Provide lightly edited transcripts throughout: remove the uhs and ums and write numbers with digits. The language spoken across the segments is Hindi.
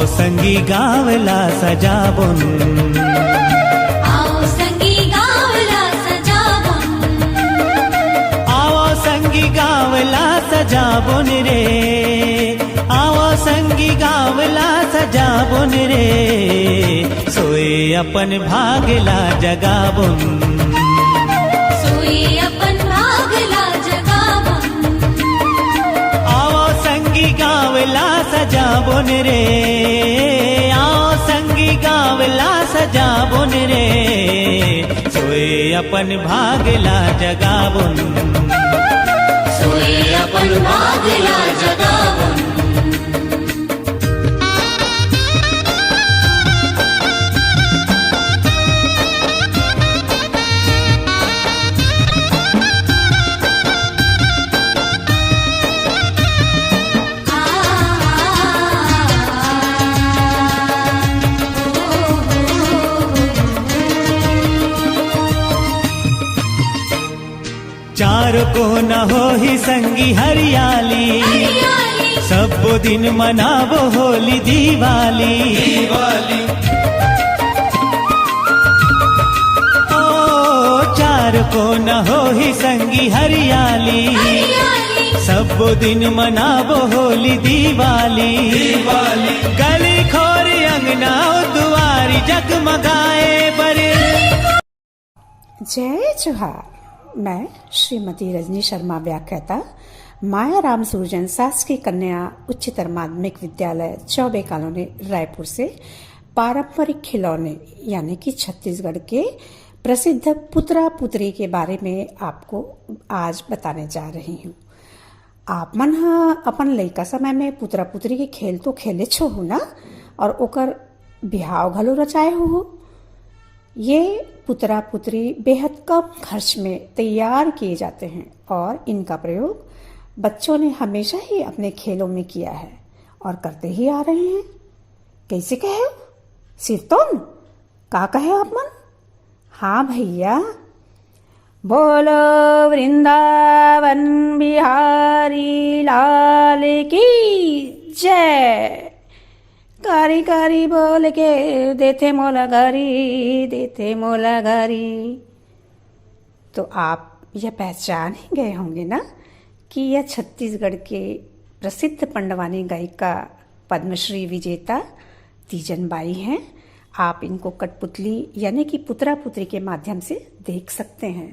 संगी गावला सजाबुन, आओ संगी गावला सजाबुन, आओ संगी गावला सजाबुन रे, आओ संगी गावला सजाबुन रे, सोए अपन भागला जगाबुन, सोए अपन भागला जगाबुन, आओ संगी गावला सजाबुन रे, आओ संगी गावला सजाबुन रे, सोए अपन भागला जगाबुन, सोए अपन भागला जगाबुन। चार को न हो ही संगी हरियाली, हरियाली सब दिन मनावो होली दिवाली, ओ चार को न हो ही संगी हरियाली, हरियाली सब दिन मनावो होली दिवाली, गली खोरी अंगना दुआरी जगमगाए बरे। जय जोहार। मैं श्रीमती रजनी शर्मा व्याख्याता माया राम सुरजन शासकीय कन्या उच्चतर माध्यमिक विद्यालय चौबे कॉलोनी रायपुर से पारंपरिक खिलौने यानी कि छत्तीसगढ़ के प्रसिद्ध पुतरा पुतरी के बारे में आपको आज बताने जा रही हूँ। आप मन अपन लइका समय में पुतरा पुतरी के खेल तो खेले छो हो ना, और ओकर बिहाव घलो रचाए हो। ये पुतरा पुतरी बेहद कम खर्च में तैयार किए जाते हैं और इनका प्रयोग बच्चों ने हमेशा ही अपने खेलों में किया है और करते ही आ रहे हैं। कैसे कहे सिरतोन का कहे आप मन? हाँ भैया, बोलो वृंदावन बिहारी लाल की जय। कारी कारी बोल के देते मोला गारी, देते मोला गारी। तो आप यह पहचान ही गए होंगे ना कि यह छत्तीसगढ़ के प्रसिद्ध पंडवानी गायिका पद्मश्री विजेता तीजन बाई हैं। आप इनको कठपुतली यानी कि पुतरा पुतरी के माध्यम से देख सकते हैं।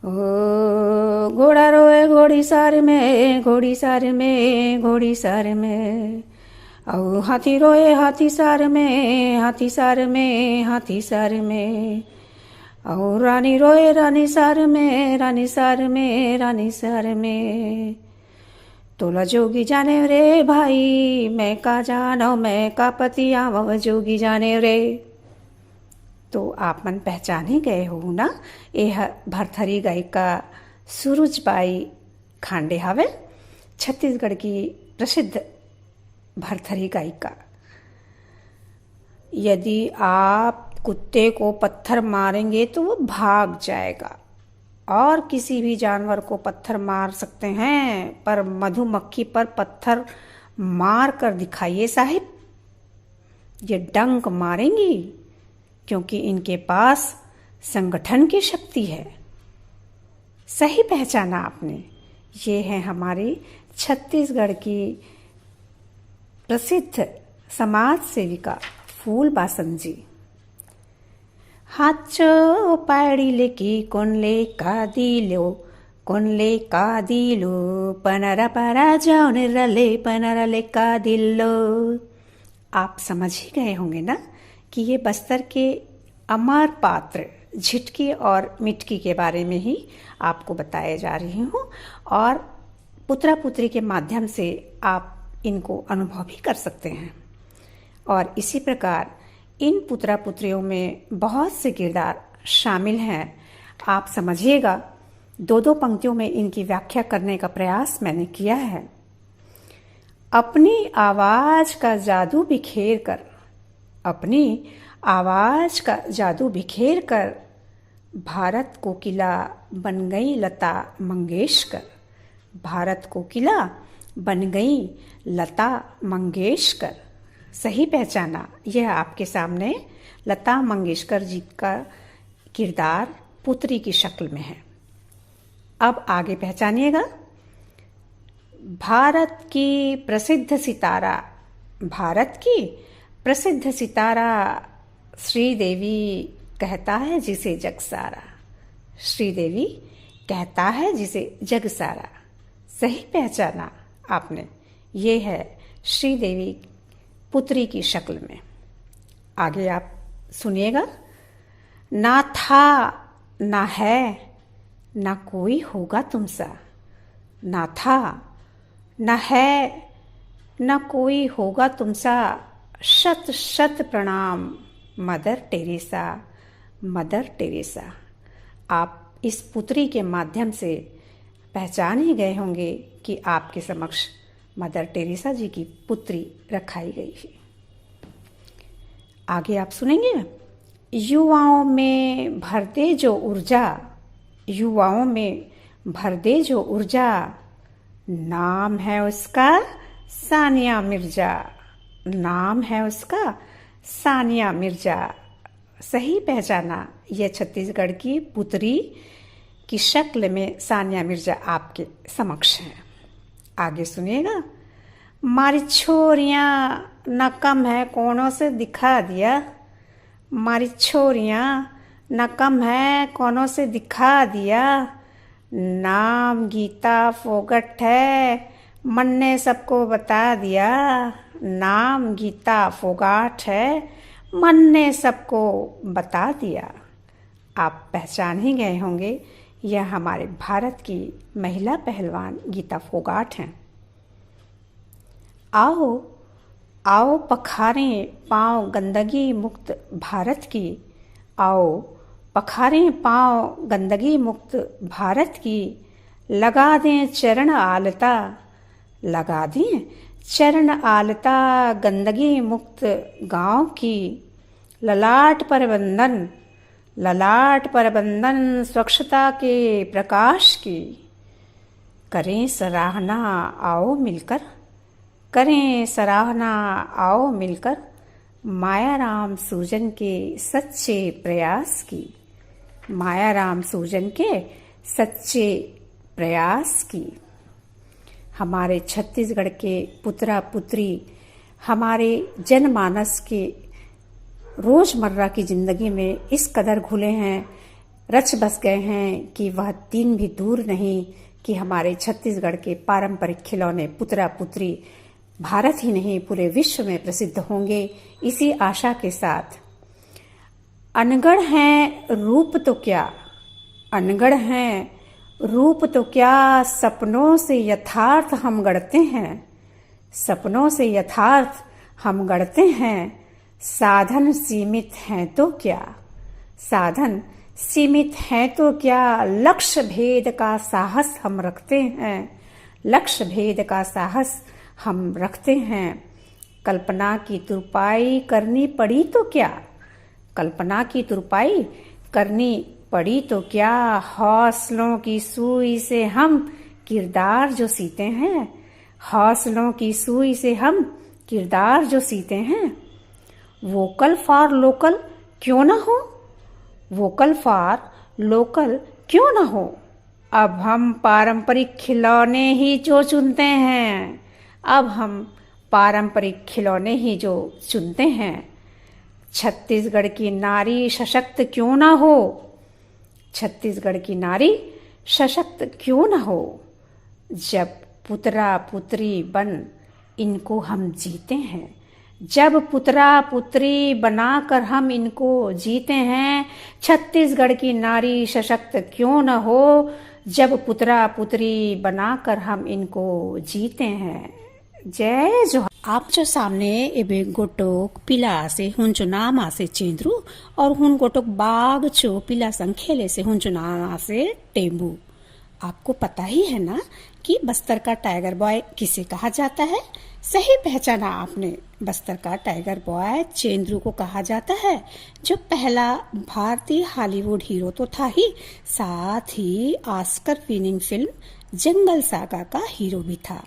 ओ घोड़ा रोए घोड़ी सार में, घोड़ी सार में, घोड़ी सार में, और हाथी रोए हाथी सार में, हाथी सार में, हाथी सार में, और रानी रोए रानी सार में, रानी सार में, रानी सार में। तोला जोगी जाने रे भाई, मैं का जानो मैं का पति आवव जोगी जाने रे। तो आप मन पहचान ही गए हो ना, यह भरथरी गायिका सूरजबाई खांडे हवे, छत्तीसगढ़ की प्रसिद्ध भरथरी गायिका। यदि आप कुत्ते को पत्थर मारेंगे तो वो भाग जाएगा, और किसी भी जानवर को पत्थर मार सकते हैं, पर मधुमक्खी पर पत्थर मार कर दिखाइए साहिब, ये डंक मारेंगी, क्योंकि इनके पास संगठन की शक्ति है। सही पहचाना आपने, ये है हमारी छत्तीसगढ़ की प्रसिद्ध समाज सेविका फूलबासन जी। हाचो पाड़ी लेकी कोनले का दिलो, कोनले का दिलो, पनरा परा जाओ निरले, पनरले का दिलो। आप समझ ही गए होंगे ना कि ये बस्तर के अमर पात्र झिटकी और मिटकी के बारे में ही आपको बताए जा रही हूँ, और पुत्रा पुत्री के माध्यम से आप इनको अनुभव भी कर सकते हैं। और इसी प्रकार इन पुत्रा पुत्रियों में बहुत से किरदार शामिल हैं। आप समझिएगा, दो दो पंक्तियों में इनकी व्याख्या करने का प्रयास मैंने किया है। अपनी आवाज का जादू बिखेर कर, अपनी आवाज का जादू बिखेर कर, भारत कोकिला बन गई लता मंगेशकर। भारत कोकिला बन गई लता मंगेशकर। सही पहचाना, यह आपके सामने लता मंगेशकर जी का किरदार पुत्री की शक्ल में है। अब आगे पहचानिएगा। भारत की प्रसिद्ध सितारा श्रीदेवी कहता है जिसे जग सारा। श्रीदेवी कहता है जिसे जग सारा। सही पहचाना आपने, ये है श्रीदेवी पुत्री की शक्ल में। आगे आप सुनिएगा। ना था ना है ना कोई होगा तुमसा। ना था ना है ना कोई होगा तुमसा। शत शत प्रणाम मदर टेरेसा, मदर टेरेसा। आप इस पुत्री के माध्यम से पहचान ही गए होंगे कि आपके समक्ष मदर टेरेसा जी की पुत्री रखाई गई है। आगे आप सुनेंगे। युवाओं में भर दे जो ऊर्जा, युवाओं में भर दे जो ऊर्जा। नाम है उसका सानिया मिर्जा, नाम है उसका सानिया मिर्जा। सही पहचाना, यह छत्तीसगढ़ की पुत्री की शक्ल में सानिया मिर्जा आपके समक्ष है। आगे सुनिएगा। मारी छोरियाँ न कम है कोनों से दिखा दिया। मारी छोरियाँ न कम है कोनों से दिखा दिया। नाम गीता फोगट है मन ने सबको बता दिया। नाम गीता फोगाट है मन ने सबको बता दिया। आप पहचान ही गए होंगे, यह हमारे भारत की महिला पहलवान गीता फोगाट हैं। आओ आओ पखारें पाँव गंदगी मुक्त भारत की। आओ पखारें पाँव गंदगी मुक्त भारत की। लगा दें चरण आलता, लगा दें चरण आलता गंदगी मुक्त गांव की। ललाट पर बंधन, ललाट पर बंधन स्वच्छता के प्रकाश की। करें सराहना आओ मिलकर, करें सराहना आओ मिलकर। मायाराम सूजन के सच्चे प्रयास की। मायाराम सूजन के सच्चे प्रयास की। हमारे छत्तीसगढ़ के पुत्रा पुत्री हमारे जनमानस के रोजमर्रा की जिंदगी में इस कदर घुले हैं, रच बस गए हैं कि वह दिन भी दूर नहीं कि हमारे छत्तीसगढ़ के पारंपरिक खिलौने पुत्रा पुत्री भारत ही नहीं पूरे विश्व में प्रसिद्ध होंगे। इसी आशा के साथ अनगढ़ हैं रूप तो क्या, अनगढ़ हैं रूप तो क्या। सपनों से यथार्थ हम गढ़ते हैं, सपनों से यथार्थ हम गढ़ते हैं। साधन सीमित हैं तो क्या, साधन सीमित हैं तो क्या। लक्ष्य भेद का साहस हम रखते हैं, लक्ष्य भेद का साहस हम रखते हैं। कल्पना की तुरपाई करनी पड़ी तो क्या, कल्पना की तुरपाई करनी पड़ी तो क्या। हौसलों की सुई से हम किरदार जो सीते हैं, हौसलों की सुई से हम किरदार जो सीते हैं। वोकल फॉर लोकल क्यों ना हो, वोकल फॉर लोकल क्यों ना हो। अब हम पारंपरिक खिलौने ही जो चुनते हैं, अब हम पारंपरिक खिलौने ही जो चुनते हैं। छत्तीसगढ़ की नारी सशक्त क्यों ना हो, छत्तीसगढ़ की नारी सशक्त क्यों ना हो। जब पुत्रा पुत्री बन इनको हम जीते हैं, जब पुत्रा पुत्री बनाकर हम इनको जीते हैं। छत्तीसगढ़ की नारी सशक्त क्यों न हो, जब पुत्रा पुत्री बनाकर हम इनको जीते हैं। जय जोहार। आप जो सामने एबे गोटोक पिला से हुंचो नामा से चेंद्रू और हुन गोटोक बाग चो पिला संग खेले से हुंचो नामा से टेम्बू। आपको पता ही है ना कि बस्तर का टाइगर बॉय किसे कहा जाता है। सही पहचाना आपने, बस्तर का टाइगर बॉय चेंद्रू को कहा जाता है, जो पहला भारतीय हॉलीवुड हीरो तो था ही, साथ ही ऑस्कर विनिंग फिल्म जंगल सागा का हीरो भी था।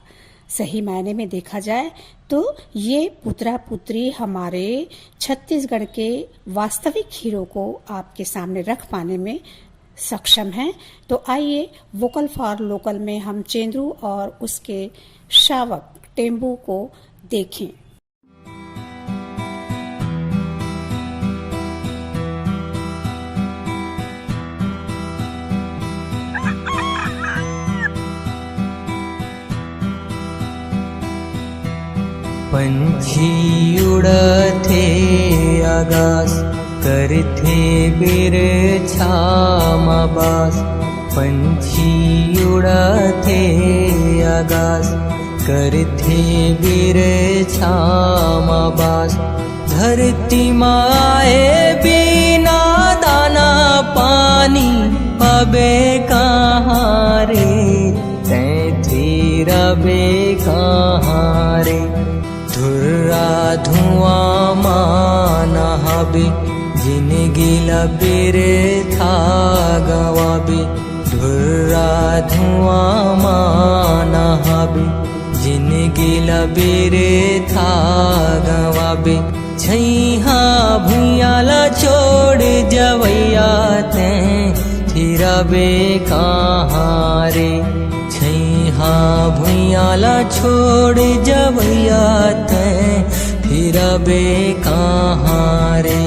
सही मायने में देखा जाए तो ये पुत्रा पुत्री हमारे छत्तीसगढ़ के वास्तविक हीरो को आपके सामने रख पाने में सक्षम हैं। तो आइए वोकल फॉर लोकल में हम चेंदू और उसके शावक टेम्बू को देखें। पंछी उड़थे आकाश करथे बिरछामा बास। पंछी उड़थे आकाश करथे बिरछामा बास। धरती माए बिना दाना पानी पाबे कहाँ रे, तैथी रबे कहाँ रे। धुर्रा धुआं माना हबे जिंदगी लबेरे था गवाबे। धुर्रा धुआं माना हबे जिंदगी लबेरे था गवाबे। छैहा भुइयाला छोड़ जवैया तैं थिरबे कहाँ रे। छैहा भुइयाला छोड़ जवैया तैं फिरबे कहाँ रे।